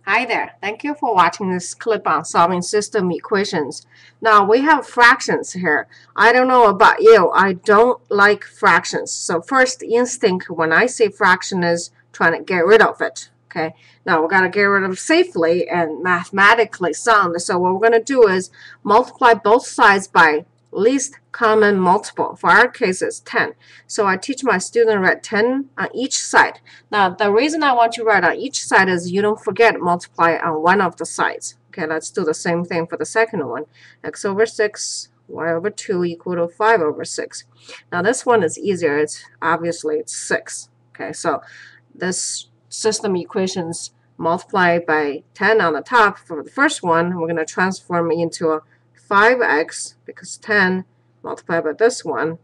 Hi there. Thank you for watching this clip on solving system equations. Now we have fractions here. I don't know about you. I don't like fractions. So first instinct when I see fraction is trying to get rid of it. Okay. Now we got to get rid of it safely and mathematically sound. So what we're going to do is multiply both sides by least common multiple. For our case, it's 10. So I teach my student write 10 on each side. Now, the reason I want you to write on each side is you don't forget multiply on one of the sides. Okay, let's do the same thing for the second one. X over 6, y over 2 equal to 5 over 6. Now, this one is easier. It's obviously it's 6. Okay, so this system equations multiply by 10 on the top for the first one. We're going to transform it into a 5x because 10 multiplied by this one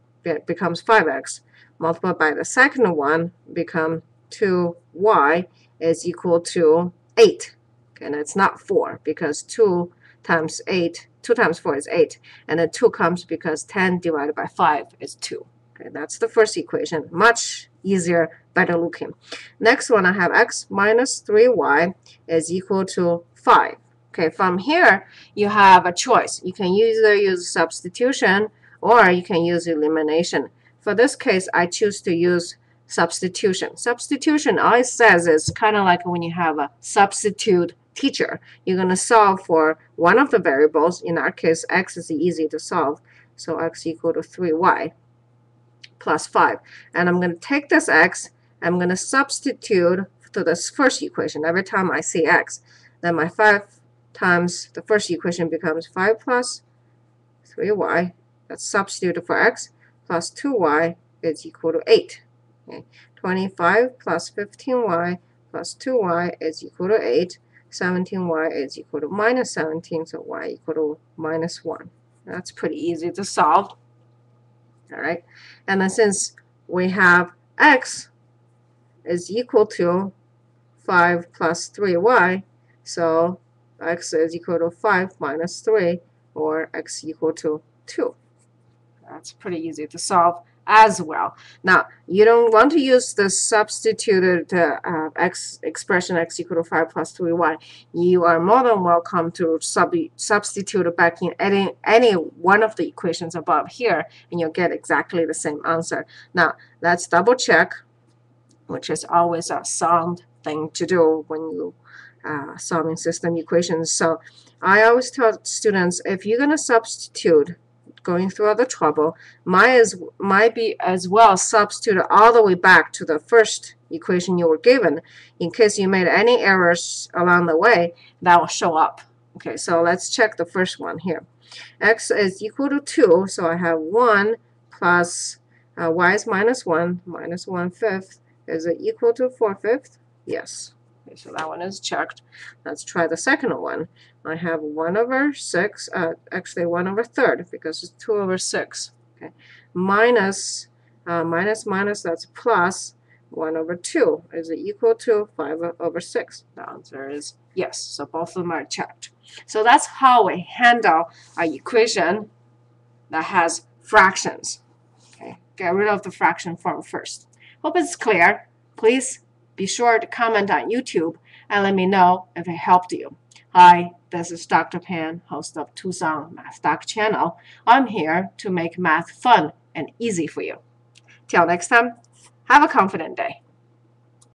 becomes 5x. Multiplied by the second one become 2y is equal to 8. Okay, and it's not 4 because 2 times 4 is 8. And then 2 comes because 10 divided by 5 is 2. Okay, that's the first equation. Much easier, better looking. Next one, I have x minus 3y is equal to 5. Okay, from here, you have a choice. You can either use substitution or you can use elimination. For this case, I choose to use substitution. Substitution, all it says is kind of like when you have a substitute teacher. You're going to solve for one of the variables. In our case, x is easy to solve. So x equal to 3y plus 5. And I'm going to take this x, I'm going to substitute to this first equation. Every time I see x, then my 5 times the first equation becomes 5 plus 3y. That's substituted for x plus 2y is equal to 8. Okay. 25 plus 15y plus 2y is equal to 8. 17y is equal to minus 17, so y equal to minus 1. That's pretty easy to solve. All right. And then since we have x is equal to 5 plus 3y, so x is equal to 5 minus 3, or x equal to 2. That's pretty easy to solve as well. Now, you don't want to use the substituted expression x equal to 5 plus 3y. You are more than welcome to substitute it back in any one of the equations above here, and you'll get exactly the same answer. Now, let's double check, which is always a sound thing to do when you solving system equations. So I always tell students, if you're going to substitute, going through all the trouble, might be as well substitute all the way back to the first equation you were given. In case you made any errors along the way, that will show up. Okay, so let's check the first one here. X is equal to 2, so I have 1 plus y is minus 1, minus 1/5. Is it equal to 4/5? Yes. Okay, so that one is checked. Let's try the second one. I have 1 over 6, actually 1 over 3rd because it's 2 over 6. Okay. Minus, that's plus 1 over 2. Is it equal to 5 over 6? The answer is yes. So both of them are checked. So that's how we handle an equation that has fractions. Okay. Get rid of the fraction form first. Hope it's clear. Please be sure to comment on YouTube and let me know if it helped you. Hi, this is Dr. Pan, host of Tucson Math Doc channel. I'm here to make math fun and easy for you. Till next time, have a confident day.